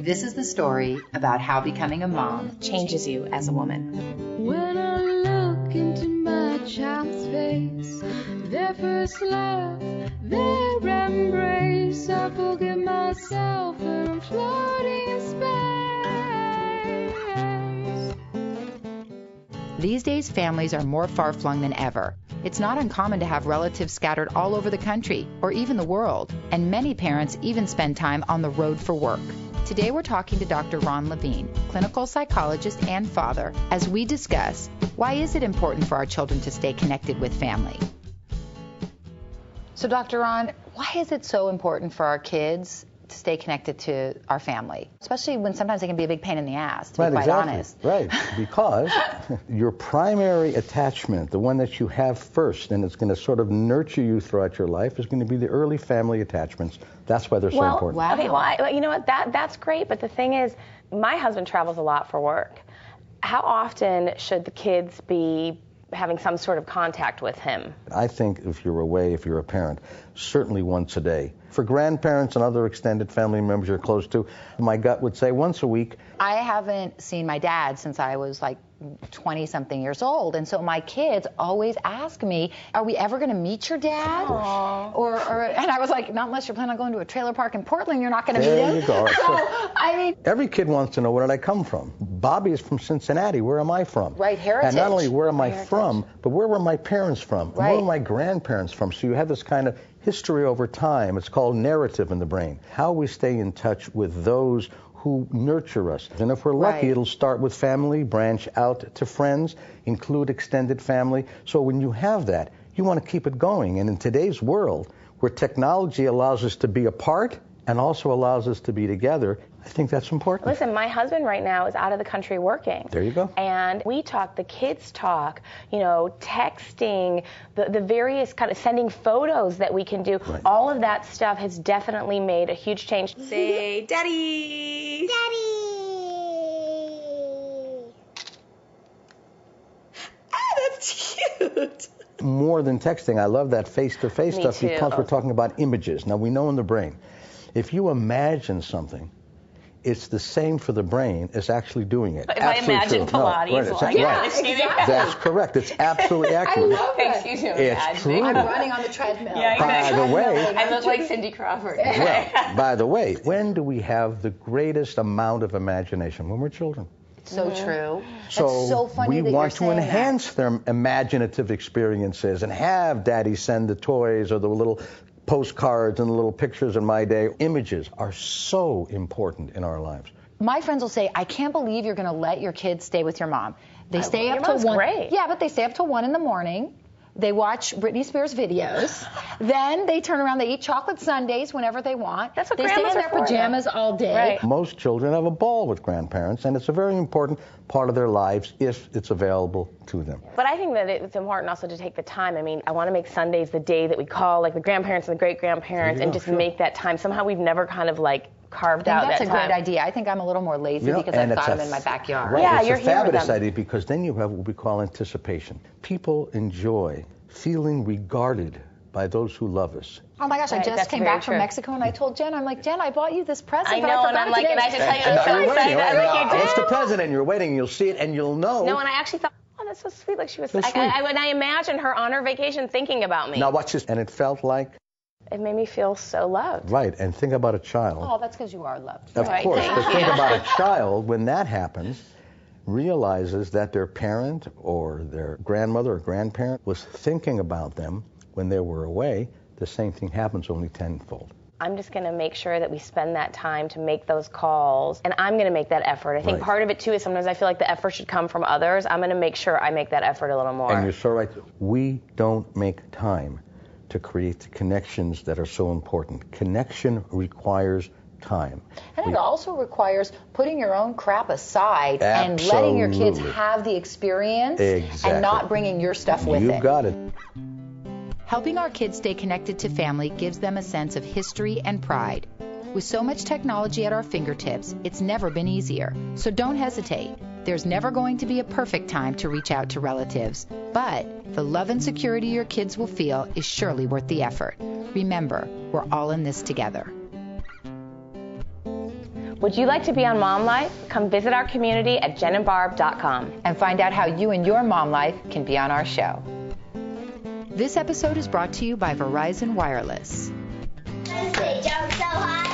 This is the story about how becoming a mom changes you as a woman. When I look into my child's face, their first love, their embrace, I forget myself when I'm floating in space. These days, families are more far-flung than ever. It's not uncommon to have relatives scattered all over the country or even the world, and many parents even spend time on the road for work. Today we're talking to Dr. Ron Levine, clinical psychologist and father, as we discuss why is it important for our children to stay connected with family. So Dr. Ron, why is it so important for our kids to stay connected to our family, especially when sometimes they can be a big pain in the ass, to be quite honest? Right, because your primary attachment, the one that you have first, and it's going to sort of nurture you throughout your life, is going to be the early family attachments. That's why they're so important. Wow. Okay, well, you know what, that's great, but the thing is, my husband travels a lot for work. How often should the kids be having some sort of contact with him? I think if you're away, if you're a parent, certainly once a day. For grandparents and other extended family members you're close to, my gut would say once a week. I haven't seen my dad since I was like 20-something years old, and so my kids always ask me, are we ever going to meet your dad? And I was like, not unless you're planning on going to a trailer park in Portland, you're not going to meet him. There you go. So, I mean, every kid wants to know, where did I come from? Bobby is from Cincinnati. Where am I from? Right, heritage. And not only where am I from, but where were my parents from? Right. Where were my grandparents from? So you have this kind of history over time. It's called narrative in the brain. How we stay in touch with those who nurture us. And if we're lucky, it'll start with family, branch out to friends, include extended family. So when you have that, you want to keep it going. And in today's world, where technology allows us to be apart and also allows us to be together, I think that's important. Listen, my husband right now is out of the country working. There you go. And we talk, the kids talk, you know, texting, the various kind of sending photos that we can do. Right. All of that stuff has definitely made a huge change. Say, Daddy! Daddy! Ah, that's cute! More than texting, I love that face-to-face Me stuff too. because we're talking about images. Now, we know in the brain, if you imagine something, it's the same for the brain as actually doing it. If Absolutely I imagine true. Pilates, Right. That's correct. It's absolutely accurate. I love it. Makes you It's true. I'm running on the treadmill. Yeah, By the way, I look like Cindy Crawford. well, by the way, when do we have the greatest amount of imagination? When we're children. So true. So That's so funny we that want you're to saying enhance their imaginative experiences and have Daddy send the toys or the little postcards and the little pictures in my day. Images are so important in our lives. My friends will say, I can't believe you're going to let your kids stay with your mom. They stay your up till mom's 1. great. Yeah, but they stay up till 1 in the morning. They watch Britney Spears videos. Then they turn around, they eat chocolate sundaes whenever they want. That's what they stay in grandmas their are for, pajamas all day. Right. Most children have a ball with grandparents, and it's a very important part of their lives if it's available to them. But I think that it's important also to take the time. I mean, I want to make Sundays the day that we call, like, the grandparents and the great-grandparents and just make that time. Somehow we've never kind of, like, carved out that time. That's a great idea. I think I'm a little more lazy because I've got them in my backyard. Right, Yeah, it's you're a here with fabulous them. idea because then you have what we call anticipation. People enjoy feeling regarded by those who love us. Oh my gosh, I Right, just that's came very back from true. Mexico and I told Jen, I'm like, Jen, I bought you this present. I but know, I and I'm like, forgot and I today." should tell you, I'm so You're excited. waiting, I right? think you It's the did. president. You're waiting. You'll see it, and you'll know. No, and I actually thought, oh, that's so sweet. Like she was, That's sweet. when I imagined her on her vacation thinking about me. Now watch this. And it felt like, It made me feel so loved. right, and think about a child. Oh, that's because you are loved. Of Right, course, thank but you. think about a child when that happens, realizes that their parent or their grandmother or grandparent was thinking about them when they were away. The same thing happens only tenfold. I'm just going to make sure that we spend that time to make those calls, and I'm going to make that effort. I think Right. part of it, too, is sometimes I feel like the effort should come from others. I'm going to make sure I make that effort a little more. And you're so right. We don't make time to create the connections that are so important. Connection requires time. And it also requires putting your own crap aside and letting your kids Absolutely. have the experience Exactly. and not bringing your stuff with You it. got it. Helping our kids stay connected to family gives them a sense of history and pride. With so much technology at our fingertips, it's never been easier. So don't hesitate. There's never going to be a perfect time to reach out to relatives, but the love and security your kids will feel is surely worth the effort. Remember, we're all in this together. Would you like to be on Mom Life? Come visit our community at jenandbarb.com. And find out how you and your mom life can be on our show. This episode is brought to you by Verizon Wireless. They jump so high.